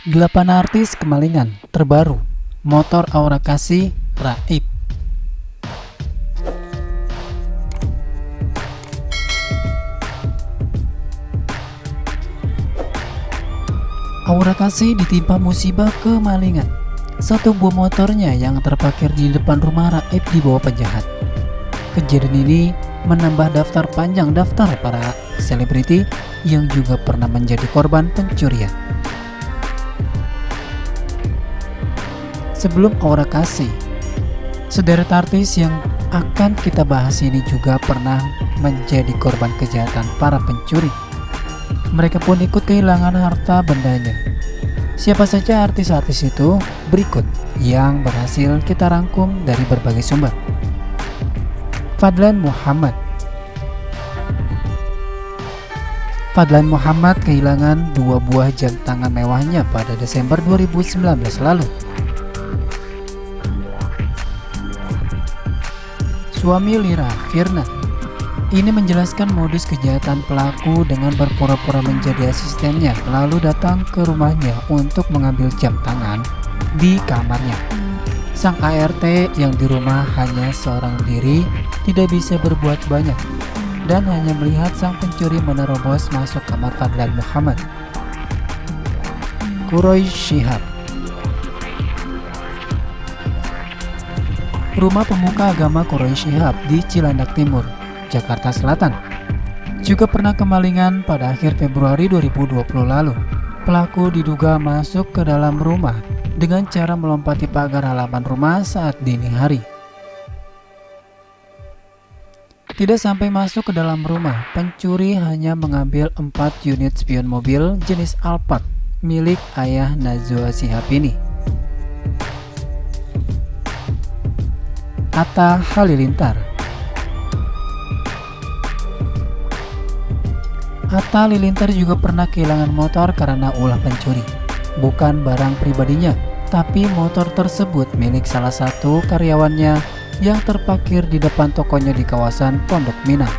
8 artis kemalingan terbaru, motor Aura Kasih raib. Aura Kasih ditimpa musibah kemalingan. Satu buah motornya yang terparkir di depan rumah raib dibawa penjahat. Kejadian ini menambah daftar panjang daftar para selebriti yang juga pernah menjadi korban pencurian. Sebelum Aura Kasih, sederet artis yang akan kita bahas ini juga pernah menjadi korban kejahatan para pencuri. Mereka pun ikut kehilangan harta bendanya. Siapa saja artis-artis itu? Berikut yang berhasil kita rangkum dari berbagai sumber. Fadlan Muhammad. Fadlan Muhammad kehilangan 2 buah jam tangan mewahnya pada Desember 2019 lalu. Suami Lira, Firna, ini menjelaskan modus kejahatan pelaku dengan berpura-pura menjadi asistennya lalu datang ke rumahnya untuk mengambil jam tangan di kamarnya. Sang ART yang di rumah hanya seorang diri tidak bisa berbuat banyak dan hanya melihat sang pencuri menerobos masuk kamar Fadlan Muhammad. Quraisy Shihab. Rumah pemuka agama Quraisy Shihab di Cilandak Timur, Jakarta Selatan, juga pernah kemalingan pada akhir Februari 2020 lalu. Pelaku diduga masuk ke dalam rumah dengan cara melompati pagar halaman rumah saat dini hari. Tidak sampai masuk ke dalam rumah, pencuri hanya mengambil 4 unit spion mobil jenis Alphard milik ayah Najwa Shihab ini. Atta Halilintar. Atta Halilintar juga pernah kehilangan motor karena ulah pencuri. Bukan barang pribadinya, tapi motor tersebut milik salah satu karyawannya yang terparkir di depan tokonya di kawasan Pondok Minang.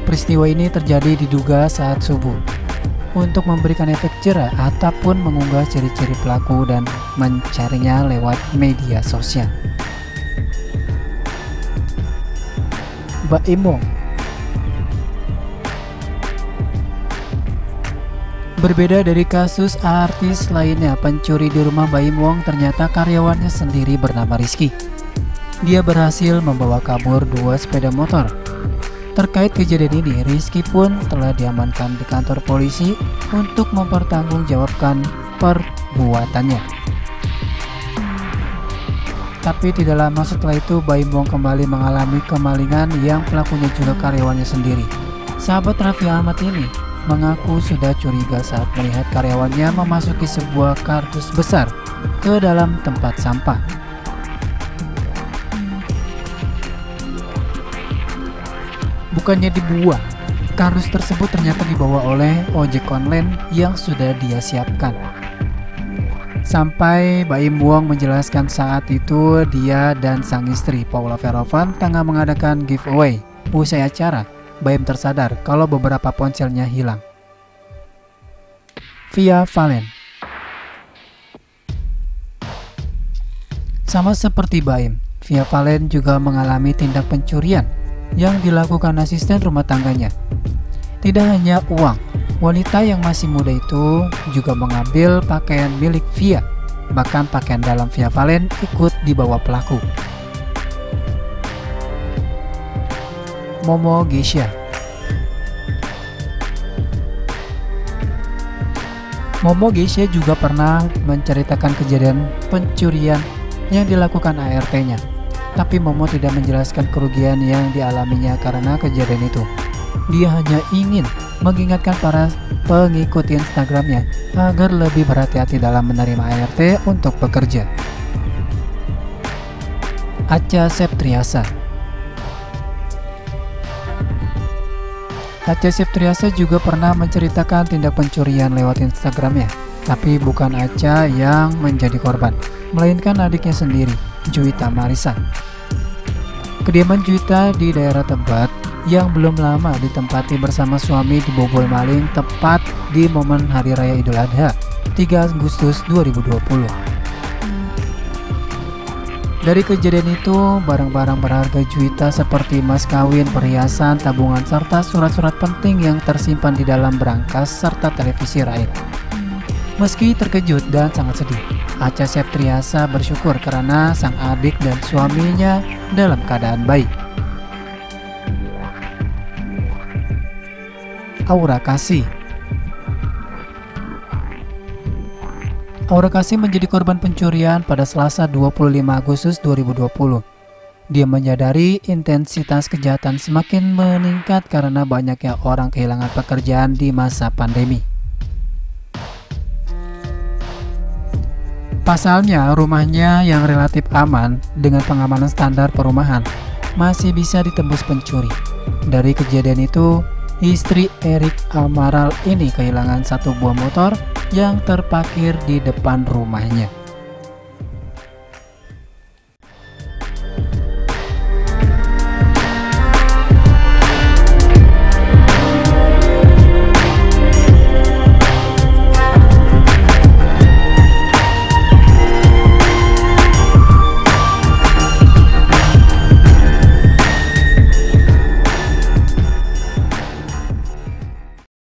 Peristiwa ini terjadi diduga saat subuh. Untuk memberikan efek jera, Atta pun mengunggah ciri-ciri pelaku dan mencarinya lewat media sosial. Baim Wong. Berbeda dari kasus artis lainnya, pencuri di rumah Baim Wong ternyata karyawannya sendiri bernama Rizky. Dia berhasil membawa kabur 2 sepeda motor. Terkait kejadian ini, Rizky pun telah diamankan di kantor polisi untuk mempertanggungjawabkan perbuatannya. Tapi tidak lama setelah itu, Baim Wong kembali mengalami kemalingan yang pelakunya juga karyawannya sendiri. Sahabat Raffi Ahmad ini mengaku sudah curiga saat melihat karyawannya memasuki sebuah kardus besar ke dalam tempat sampah. Bukannya dibuang, kardus tersebut ternyata dibawa oleh ojek online yang sudah dia siapkan. Sampai Baim Wong menjelaskan saat itu dia dan sang istri Paula Verhoeven tengah mengadakan giveaway. Usai acara, Baim tersadar kalau beberapa ponselnya hilang. Via Valen. Sama seperti Baim, Via Valen juga mengalami tindak pencurian yang dilakukan asisten rumah tangganya. Tidak hanya uang, wanita yang masih muda itu juga mengambil pakaian milik Via. Bahkan pakaian dalam Via Valen ikut dibawa pelaku. Momo Geisha. Momo Geisha juga pernah menceritakan kejadian pencurian yang dilakukan ART-nya. Tapi Momo tidak menjelaskan kerugian yang dialaminya karena kejadian itu. Dia hanya ingin mengingatkan para pengikut Instagramnya agar lebih berhati-hati dalam menerima ART untuk bekerja. Acha Septriasa. Acha Septriasa juga pernah menceritakan tindak pencurian lewat Instagramnya. Tapi bukan Acha yang menjadi korban, melainkan adiknya sendiri, Juwita Marisa. Kediaman Juwita di daerah Tebet yang belum lama ditempati bersama suami dibobol maling tepat di momen Hari Raya Idul Adha 3 Agustus 2020. Dari kejadian itu, barang-barang berharga juita seperti emas kawin, perhiasan, tabungan, serta surat-surat penting yang tersimpan di dalam berangkas serta televisi raib. Meski terkejut dan sangat sedih, Acha Septriasa bersyukur karena sang adik dan suaminya dalam keadaan baik. Aura Kasih. Aura Kasih menjadi korban pencurian pada Selasa 25 Agustus 2020. Dia menyadari intensitas kejahatan semakin meningkat karena banyaknya orang kehilangan pekerjaan di masa pandemi. Pasalnya, rumahnya yang relatif aman dengan pengamanan standar perumahan masih bisa ditembus pencuri. Dari kejadian itu, istri Erik Amaral ini kehilangan satu buah motor yang terparkir di depan rumahnya.